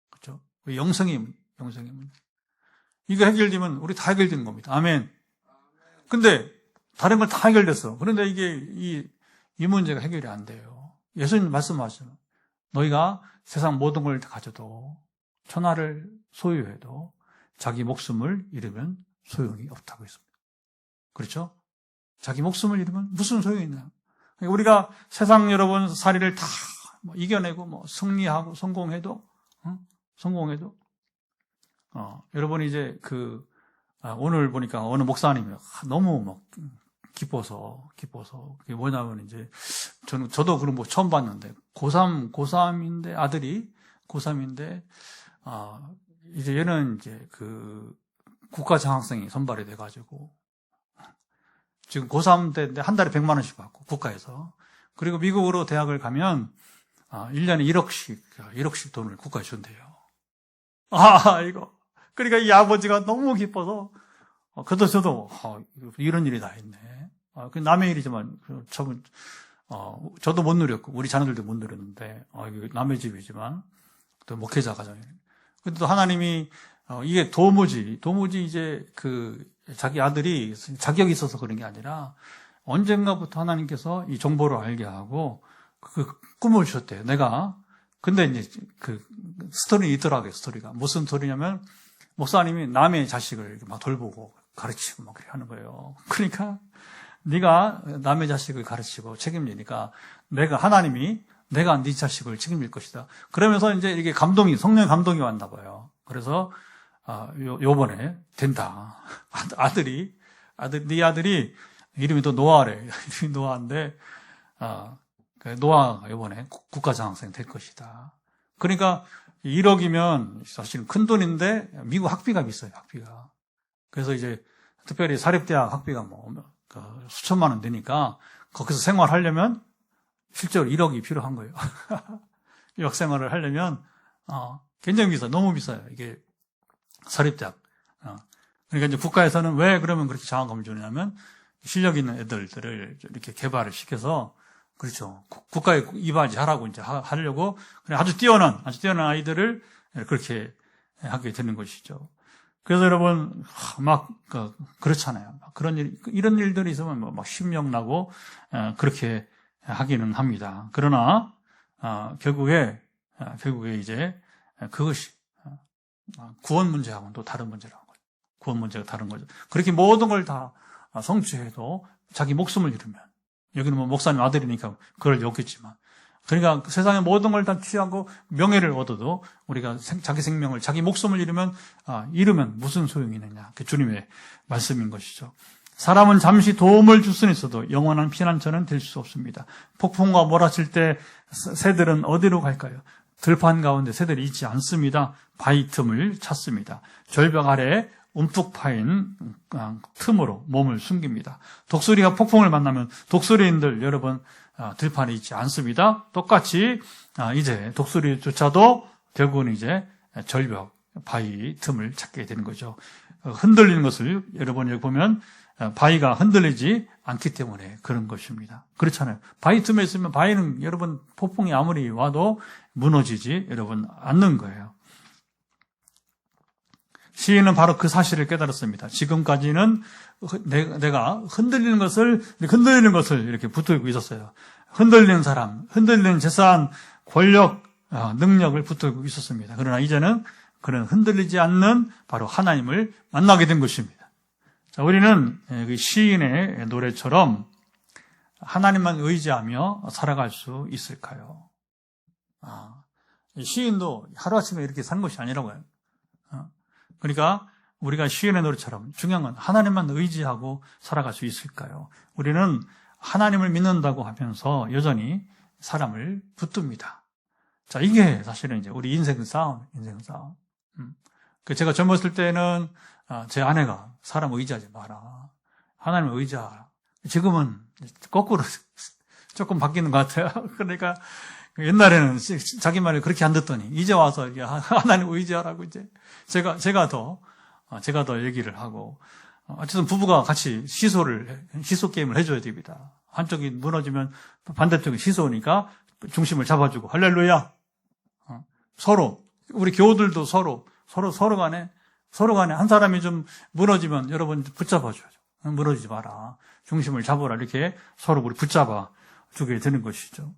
그렇죠? 영생의 문제. 이거 해결되면 우리 다 해결되는 겁니다. 아멘. 근데 다른 걸 다 해결됐어. 그런데 이게 이 문제가 해결이 안 돼요. 예수님 말씀하시잖아요. 너희가 세상 모든 걸 다 가져도 천하를 소유해도 자기 목숨을 잃으면 소용이 없다고 했습니다. 그렇죠? 자기 목숨을 잃으면 무슨 소용이 있냐? 우리가 세상 여러분 살이를 다 이겨내고 승리하고 성공해도 여러분이 이제 오늘 보니까 어느 목사님이 너무 기뻐서 그게 뭐냐면 이제 저도 그런 거 처음 봤는데 고3인데 아들이 고3인데 이제 얘는 이제 국가 장학생이 선발이 돼 가지고 지금 고3 때인데 한 달에 100만 원씩 받고 국가에서, 그리고 미국으로 대학을 가면 1년에 1억씩 돈을 국가에 준대요. 이거 그러니까 이 아버지가 너무 기뻐서 그도 저도 이런 일이 다 있네. 그 남의 일이지만 저도 못 누렸고 우리 자녀들도 못 누렸는데 이거 남의 집이지만 또 목회자 가정이네. 근데 또 하나님이 이게 도무지 이제 자기 아들이 자격이 있어서 그런 게 아니라 언젠가부터 하나님께서 이 정보를 알게 하고 꿈을 주셨대요. 근데 이제 스토리 있더라고요. 스토리가 무슨 스토리냐면 목사님이 남의 자식을 막 돌보고 가르치고 막 그렇게 하는 거예요. 그러니까 네가 남의 자식을 가르치고 책임지니까 하나님이 내가 네 자식을 책임질 것이다. 그러면서 이제 이게 성령의 감동이 왔나 봐요. 그래서 요번에 된다. 네 아들이 이름이 또 노아래. 이름이 노아인데 노아가 요번에 국가장학생 될 것이다. 그러니까 1억이면 사실은 큰 돈인데 미국 학비가 비싸요, 학비가. 그래서 이제 특별히 사립대학 학비가 수천만 원 되니까 거기서 생활하려면 실제로 1억이 필요한 거예요. 유학 생활을 하려면 굉장히 비싸요. 너무 비싸요. 이게 사립대학. 그러니까 이제 국가에서는 왜 그러면 그렇게 장학금을 주냐면 실력 있는 애들을 이렇게 개발을 시켜서 그렇죠. 국가에 이바지하라고 이제 하려고 아주 뛰어난 아이들을 그렇게 하게 되는 것이죠. 그래서 여러분 그렇잖아요. 이런 일들이 있으면 막 심령나고 그렇게 하기는 합니다. 그러나 결국에 이제 그것이 구원 문제하고는 또 다른 문제라는 거죠. 구원 문제가 다른 거죠. 그렇게 모든 걸 다 성취해도 자기 목숨을 잃으면, 여기는 목사님 아들이니까 그럴 리 없겠지만, 그러니까 세상의 모든 걸 다 취하고 명예를 얻어도 우리가 자기 생명을, 자기 목숨을 잃으면 무슨 소용이 있느냐. 그 주님의 말씀인 것이죠. 사람은 잠시 도움을 줄 수는 있어도 영원한 피난처는 될 수 없습니다. 폭풍과 몰아칠 때 새들은 어디로 갈까요? 들판 가운데 새들이 있지 않습니다. 바위 틈을 찾습니다. 절벽 아래 움푹 파인 틈으로 몸을 숨깁니다. 독수리가 폭풍을 만나면 독수리인들 여러분 들판에 있지 않습니다. 똑같이 이제 독수리조차도 결국은 이제 절벽 바위 틈을 찾게 되는 거죠. 흔들리는 것을 여러분 여기 보면 바위가 흔들리지 않기 때문에 그런 것입니다. 그렇잖아요. 바위 틈에 있으면 바위는 여러분 폭풍이 아무리 와도 무너지지 여러분 않는 거예요. 시인은 바로 그 사실을 깨달았습니다. 지금까지는 내가 흔들리는 것을 이렇게 붙들고 있었어요. 흔들리는 사람, 흔들리는 재산, 권력, 능력을 붙들고 있었습니다. 그러나 이제는 그런 흔들리지 않는 바로 하나님을 만나게 된 것입니다. 자, 우리는 그 시인의 노래처럼 하나님만 의지하며 살아갈 수 있을까요? 시인도 하루아침에 이렇게 산 것이 아니라고요. 그러니까 우리가 시인의 노래처럼 중요한 건 하나님만 의지하고 살아갈 수 있을까요? 우리는 하나님을 믿는다고 하면서 여전히 사람을 붙듭니다. 자, 이게 사실은 이제 우리 인생 싸움. 제가 젊었을 때는 제 아내가 사람 의지하지 마라. 하나님을 의지하라. 지금은 거꾸로 조금 바뀌는 것 같아요. 그러니까 옛날에는 자기 말을 그렇게 안 듣더니 이제 와서 하나님 의지하라고 이제 제가 더 얘기를 하고 어쨌든 부부가 같이 시소 게임을 해줘야 됩니다. 한쪽이 무너지면 반대쪽이 시소니까 중심을 잡아주고 할렐루야. 서로 우리 교우들도 서로 간에 한 사람이 좀 무너지면 여러분 붙잡아줘야죠. 무너지지 마라. 중심을 잡아라. 이렇게 서로 우리 붙잡아 주게 되는 것이죠.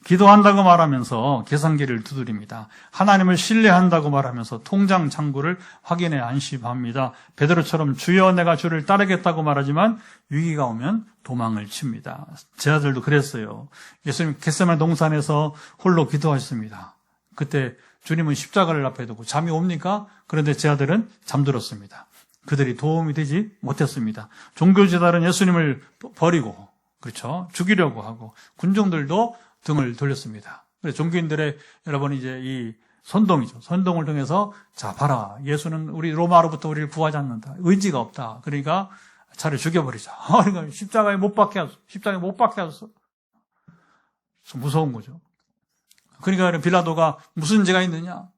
기도한다고 말하면서 계산기를 두드립니다. 하나님을 신뢰한다고 말하면서 통장 잔고를 확인해 안심합니다. 베드로처럼 주여 내가 주를 따르겠다고 말하지만 위기가 오면 도망을 칩니다. 제 아들도 그랬어요. 예수님 겟세마네 동산에서 홀로 기도하셨습니다. 그때 주님은 십자가를 앞에 두고 잠이 옵니까? 그런데 제 아들은 잠들었습니다. 그들이 도움이 되지 못했습니다. 종교지달은 예수님을 버리고 그렇죠. 죽이려고 하고 군중들도 등을 돌렸습니다. 그래서 종교인들의 여러분 이제 이 선동이죠. 선동을 통해서 자 봐라 예수는 우리 로마로부터 우리를 구하지 않는다. 의지가 없다. 그러니까 차를 죽여버리자. 그러니까 십자가에 못 박게 하셨어. 무서운 거죠. 그러니까 빌라도가 무슨 죄가 있느냐?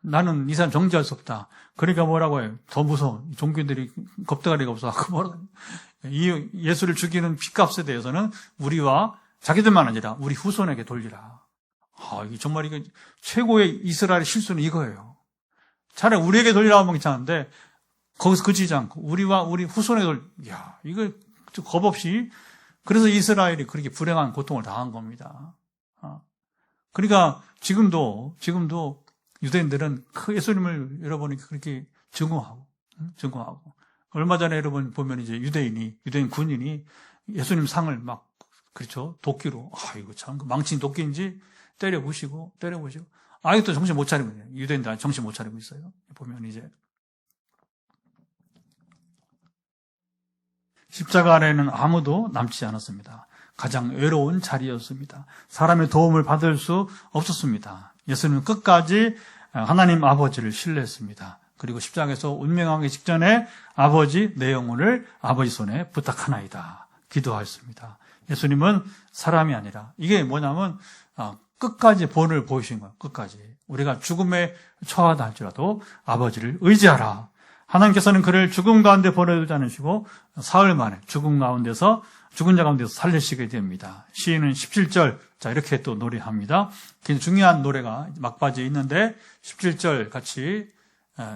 나는 이 사람 정죄할 수 없다. 그러니까 뭐라고 해요? 더 무서워. 종교인들이 겁대가리가 없어. 이 예수를 죽이는 핏값에 대해서는 우리와 자기들만 아니라 우리 후손에게 돌리라. 이게 정말 이거 최고의 이스라엘의 실수는 이거예요. 차라리 우리에게 돌리라고 하면 괜찮은데 거기서 그치지 않고 우리와 우리 후손에게 이거 좀 겁 없이 그래서 이스라엘이 그렇게 불행한 고통을 당한 겁니다. 그러니까 지금도 유대인들은 예수님을 여러분이 그렇게 증오하고 얼마 전에 여러분 보면 이제 유대인 군인이 예수님 상을 막 그렇죠. 도끼로. 이거 참, 망친 도끼인지 때려부시고. 아직도 정신 못 차리고 있어요. 유대인들 정신 못 차리고 있어요. 보면 이제. 십자가 아래에는 아무도 남지 않았습니다. 가장 외로운 자리였습니다. 사람의 도움을 받을 수 없었습니다. 예수님은 끝까지 하나님 아버지를 신뢰했습니다. 그리고 십자가에서 운명하기 직전에 아버지 내 영혼을 아버지 손에 부탁하나이다 기도하였습니다. 예수님은 사람이 아니라 이게 뭐냐면 끝까지 본을 보이신 거예요. 끝까지. 우리가 죽음에 처하다 할지라도 아버지를 의지하라. 하나님께서는 그를 죽음 가운데 보내두지 않으시고 사흘 만에 죽은 자 가운데서 살리시게 됩니다. 시인은 17절 이렇게 또 노래합니다. 굉장히 중요한 노래가 막바지에 있는데 17절 같이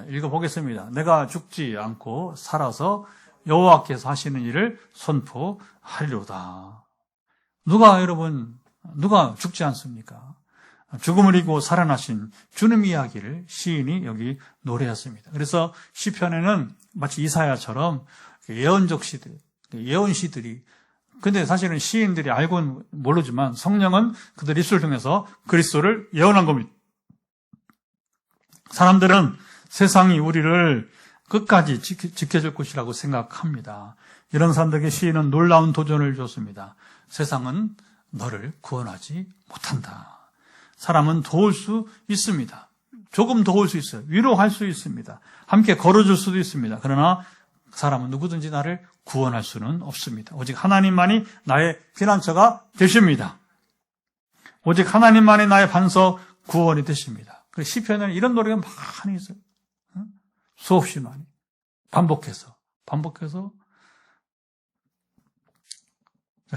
읽어보겠습니다. 내가 죽지 않고 살아서 여호와께서 하시는 일을 선포하리로다. 누가 죽지 않습니까? 죽음을 이기고 살아나신 주님 이야기를 시인이 여기 노래했습니다. 그래서 시편에는 마치 이사야처럼 예언적 시들, 예언 시들이 근데 사실은 시인들이 알고는 모르지만 성령은 그들 입술을 통해서 그리스도를 예언한 겁니다. 사람들은 세상이 우리를 끝까지 지켜줄 것이라고 생각합니다. 이런 사람들에게 시인은 놀라운 도전을 줬습니다. 세상은 너를 구원하지 못한다. 사람은 도울 수 있습니다. 조금 도울 수 있어요. 위로할 수 있습니다. 함께 걸어줄 수도 있습니다. 그러나 사람은 누구든지 나를 구원할 수는 없습니다. 오직 하나님만이 나의 피난처가 되십니다. 오직 하나님만이 나의 반석 구원이 되십니다. 그래서 시편에는 이런 노래가 많이 있어요. 수없이 많이 반복해서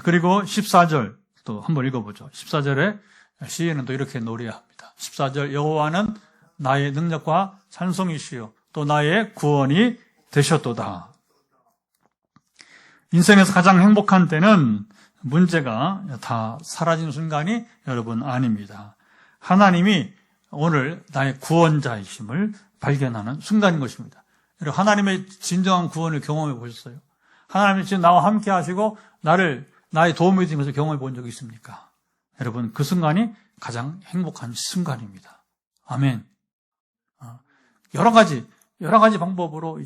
그리고 14절 또 한번 읽어보죠. 14절에 시인은 또 이렇게 노래합니다. 14절 여호와는 나의 능력과 찬송이시요 또 나의 구원이 되셨도다. 인생에서 가장 행복한 때는 문제가 다 사라진 순간이 여러분 아닙니다. 하나님이 오늘 나의 구원자이심을 발견하는 순간인 것입니다. 여러분 하나님의 진정한 구원을 경험해 보셨어요? 하나님이 지금 나와 함께 하시고 나의 도움이 되면서 경험해 본 적이 있습니까? 여러분 그 순간이 가장 행복한 순간입니다. 아멘. 여러 가지 방법으로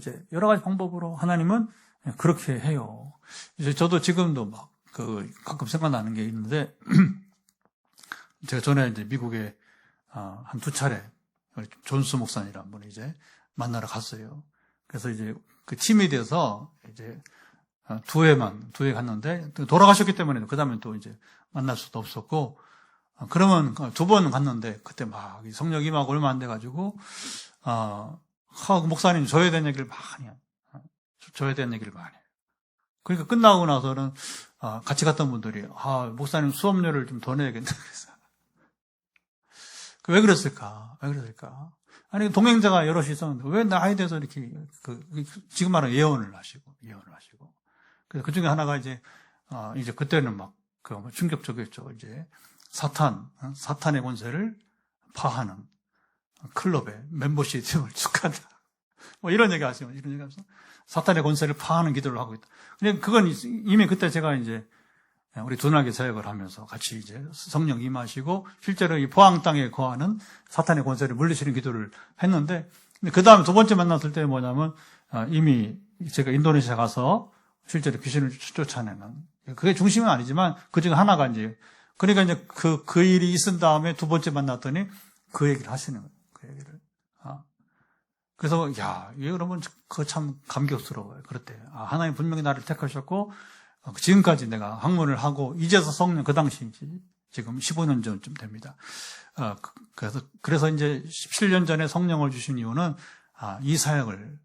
하나님은 그렇게 해요. 이제 저도 지금도 가끔 생각나는 게 있는데, 제가 전에 이제 미국에, 한 2차례, 존스 목사님이란 분이 이제 만나러 갔어요. 그래서 이제 그 팀이 돼서 이제, 2회 갔는데, 돌아가셨기 때문에 그 다음에 또 이제 만날 수도 없었고, 그러면 2번 갔는데, 그때 성령 임하고 얼마 안 돼가지고, 그 목사님 줘야 되는 얘기를 많이 해요. 그러니까 끝나고 나서는, 같이 갔던 분들이, 목사님 수업료를 좀 더 내야겠다. 그래서. 왜 그랬을까? 아니, 동행자가 여럿이 있었는데, 왜 나에 대해서 이렇게, 지금 말하는 예언을 하시고. 그래서 그 중에 하나가 이제 그때는 충격적이었죠. 이제, 사탄의 권세를 파하는 클럽의 멤버십을 축한다. 이런 얘기 하시면, 사탄의 권세를 파하는 기도를 하고 있다. 근데 그건 이미 그때 제가 이제 우리 두나게 사역을 하면서 같이 이제 성령 임하시고 실제로 이 포항 땅에 거하는 사탄의 권세를 물리치는 기도를 했는데, 근데 그 다음에 2번째 만났을 때 뭐냐면, 이미 제가 인도네시아 가서 실제로 귀신을 쫓아내는, 그게 중심은 아니지만 그 중에 하나가 이제, 그러니까 이제 그 일이 있은 다음에 2번째 만났더니 그 얘기를 하시는 거예요. 그 얘기를. 그래서, 이게 여러분, 그거 참 감격스러워요. 그렇대. 하나님 분명히 나를 택하셨고, 지금까지 내가 학문을 하고, 이제서 성령, 그 당시인지, 지금 15년 전쯤 됩니다. 그래서 이제 17년 전에 성령을 주신 이유는, 이 사역을,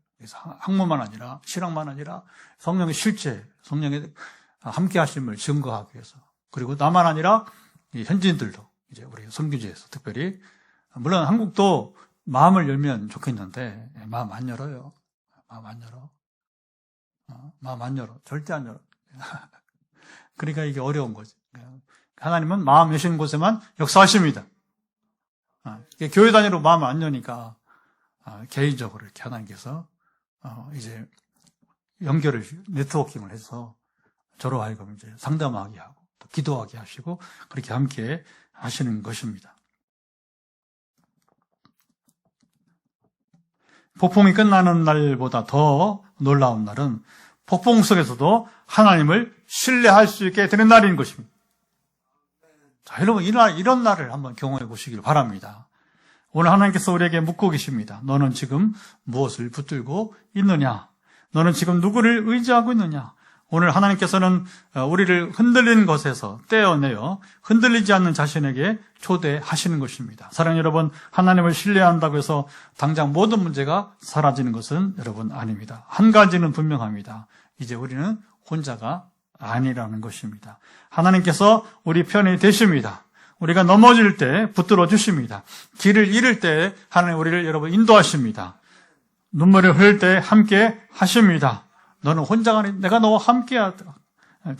학문만 아니라, 실학만 아니라, 성령의 실제, 성령의 함께 하심을 증거하기 위해서. 그리고 나만 아니라, 이 현지인들도, 이제 우리 선교지에서 특별히, 물론 한국도 마음을 열면 좋겠는데, 마음 안 열어요. 마음 안 열어. 절대 안 열어. 그러니까 이게 어려운 거지. 하나님은 마음 여시는 곳에만 역사하십니다. 교회 단위로 마음을 안 여니까, 개인적으로 이렇게 하나님께서, 이제 연결을, 네트워킹을 해서 저로 하여금 이제 상담하게 하고, 또 기도하게 하시고, 그렇게 함께 하시는 것입니다. 폭풍이 끝나는 날보다 더 놀라운 날은 폭풍 속에서도 하나님을 신뢰할 수 있게 되는 날인 것입니다. 자, 여러분, 이런 날을 한번 경험해 보시길 바랍니다. 오늘 하나님께서 우리에게 묻고 계십니다. 너는 지금 무엇을 붙들고 있느냐? 너는 지금 누구를 의지하고 있느냐? 오늘 하나님께서는 우리를 흔들리는 것에서 떼어내어 흔들리지 않는 자신에게 초대하시는 것입니다. 사랑하는 여러분, 하나님을 신뢰한다고 해서 당장 모든 문제가 사라지는 것은 여러분 아닙니다. 한 가지는 분명합니다. 이제 우리는 혼자가 아니라는 것입니다. 하나님께서 우리 편이 되십니다. 우리가 넘어질 때 붙들어 주십니다. 길을 잃을 때 하나님 우리를 여러분 인도하십니다. 눈물을 흘릴 때 함께 하십니다. 너는 혼자가 아니, 내가 너와 함께하다.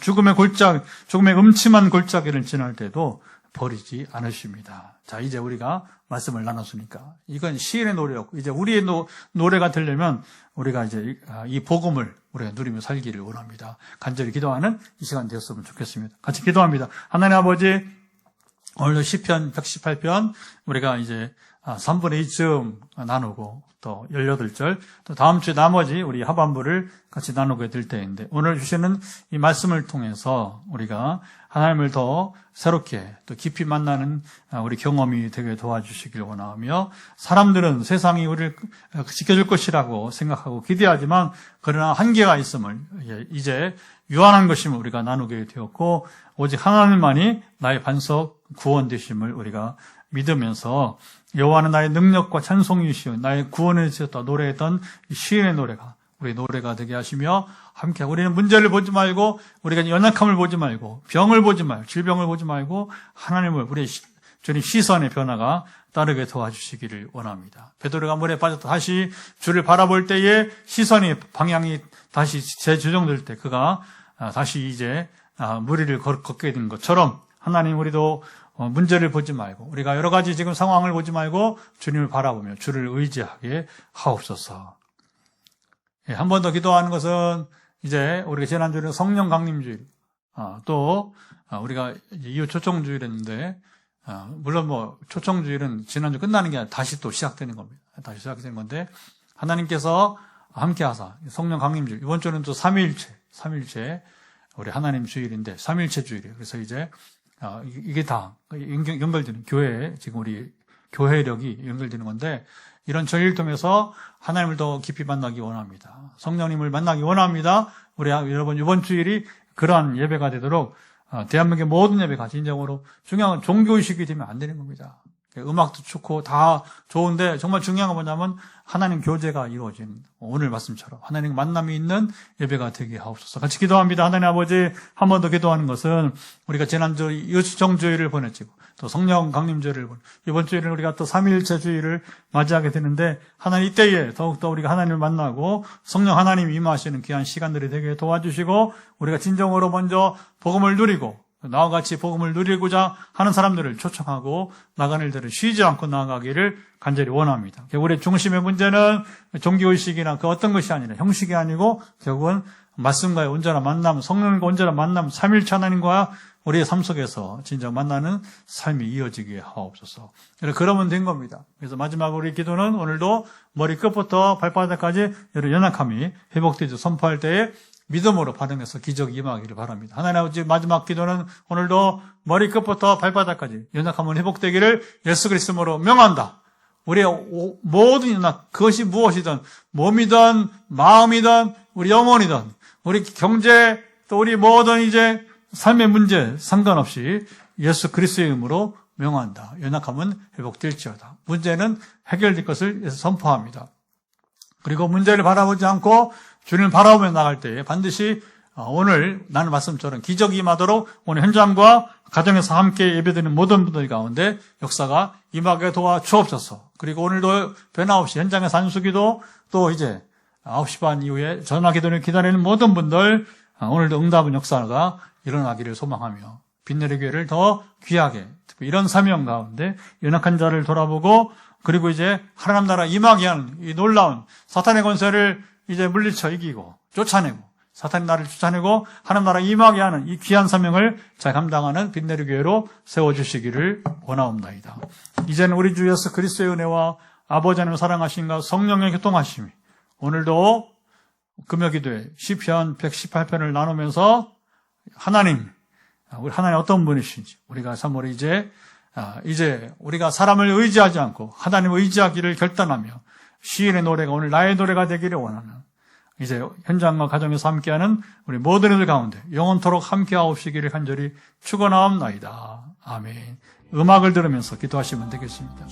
죽음의 골짜, 죽음의 음침한 골짜기를 지날 때도 버리지 않으십니다. 자, 이제 우리가 말씀을 나눴으니까 이건 시인의 노래였고, 이제 우리의 노래가 되려면 우리가 이제 이 복음을 우리가 누리며 살기를 원합니다. 간절히 기도하는 이 시간 되었으면 좋겠습니다. 같이 기도합니다. 하나님 아버지, 오늘도 시편 118편 우리가 이제 3분의 2쯤 나누고 또 18절, 또 다음 주에 나머지 우리 하반부를 같이 나누게 될 때인데, 오늘 주시는 이 말씀을 통해서 우리가 하나님을 더 새롭게 또 깊이 만나는 우리 경험이 되게 도와주시길 원하며, 사람들은 세상이 우리를 지켜줄 것이라고 생각하고 기대하지만 그러나 한계가 있음을 이제 유한한 것임을 우리가 나누게 되었고, 오직 하나님만이 나의 반석 구원 되심을 우리가 믿으면서 여호와는 나의 능력과 찬송이시오 나의 구원을 지었다 노래했던 시인의 노래가 우리 노래가 되게 하시며 함께 우리는 문제를 보지 말고, 우리가 연약함을 보지 말고, 병을 보지 말고, 질병을 보지 말고 하나님을 우리의 주님 시선의 변화가 따르게 도와주시기를 원합니다. 베드로가 물에 빠졌다 다시 주를 바라볼 때에 시선이 방향이 다시 재조정될 때 그가 다시 이제 무리를 걷게 된 것처럼, 하나님 우리도 문제를 보지 말고 우리가 여러 가지 지금 상황을 보지 말고 주님을 바라보며 주를 의지하게 하옵소서. 한 번 더 기도하는 것은 이제 우리가 지난주에는 성령 강림주일, 또 우리가 이후 초청주일 했는데, 물론 뭐 초청주일은 지난주 끝나는 게 아니라 다시 또 시작되는 겁니다. 다시 시작되는 건데, 하나님께서 함께 하사 성령 강림주일, 이번 주는 또 삼일체 우리 하나님 주일인데 삼일체 주일이에요. 그래서 이제 이게 다 연결되는 교회, 지금 우리 교회력이 연결되는 건데, 이런 저희를 통해서 하나님을 더 깊이 만나기 원합니다. 성령님을 만나기 원합니다. 우리 여러분 이번 주일이 그러한 예배가 되도록 대한민국의 모든 예배가 진정으로 중요한 건 종교의식이 되면 안 되는 겁니다. 음악도 좋고 다 좋은데 정말 중요한 건 뭐냐면 하나님 교제가 이루어진 오늘 말씀처럼 하나님 만남이 있는 예배가 되게 하옵소서. 같이 기도합니다. 하나님 아버지, 한 번 더 기도하는 것은 우리가 지난주 유수정주일을 보냈지고 또 성령 강림주일을 보냈고 이번 주일은 우리가 또 삼일체 주일을 맞이하게 되는데, 하나님 이때에 더욱더 우리가 하나님을 만나고 성령 하나님이 임하시는 귀한 시간들이 되게 도와주시고, 우리가 진정으로 먼저 복음을 누리고 나와 같이 복음을 누리고자 하는 사람들을 초청하고 나가는 일들을 쉬지 않고 나아가기를 간절히 원합니다. 우리의 중심의 문제는 종교의식이나 그 어떤 것이 아니라 형식이 아니고 결국은 말씀과의 온전한 만남, 성령과 온전한 만남, 삼일체 하나님과 우리의 삶 속에서 진정 만나는 삶이 이어지게 하옵소서. 그러면 된 겁니다. 그래서 마지막 우리 기도는 오늘도 머리끝부터 발바닥까지 여러 연약함이 회복되지 선포할 때에 믿음으로 반응해서 기적이 임하기를 바랍니다. 하나님 아버지, 마지막 기도는 오늘도 머리끝부터 발바닥까지 연약함은 회복되기를 예수 그리스도로 명한다. 우리의 모든 연약, 그것이 무엇이든 몸이든 마음이든 우리 영혼이든 우리 경제 또 우리 모든 이제 삶의 문제 상관없이 예수 그리스도의 이름으로 명한다. 연약함은 회복될지어다. 문제는 해결될 것을 선포합니다. 그리고 문제를 바라보지 않고 주님을 바라보며 나갈 때에 반드시 오늘 나는 말씀처럼 기적이 임하도록 오늘 현장과 가정에서 함께 예배드리는 모든 분들 가운데 역사가 임하게 도와주옵소서. 그리고 오늘도 변함없이 현장에서 안수기도, 또 이제 9시 반 이후에 전화기도를 기다리는 모든 분들 오늘도 응답은 역사가 일어나기를 소망하며 빛내리 교회를 더 귀하게, 이런 사명 가운데 연약한 자를 돌아보고, 그리고 이제 하나님 나라 임하게 하는 이 놀라운 사탄의 권세를 이제 물리쳐 이기고 쫓아내고, 사탄이 나를 쫓아내고 하나님 나라 임하게 하는 이 귀한 사명을 잘 감당하는 빛내리 교회로 세워주시기를 원하옵나이다. 이제는 우리 주 예수 그리스도의 은혜와 아버지 하나님의 사랑하심과 성령의 교통하심이 오늘도 금요기도에 시편 118편을 나누면서 하나님, 우리 하나님 어떤 분이신지 우리가 3월에 이제 이제 우리가 사람을 의지하지 않고 하나님을 의지하기를 결단하며 시인의 노래가 오늘 나의 노래가 되기를 원하는 이제 현장과 가정에서 함께하는 우리 모든 이들 가운데 영원토록 함께하옵시기를 간절히 축원하옵나이다. 아멘. 음악을 들으면서 기도하시면 되겠습니다.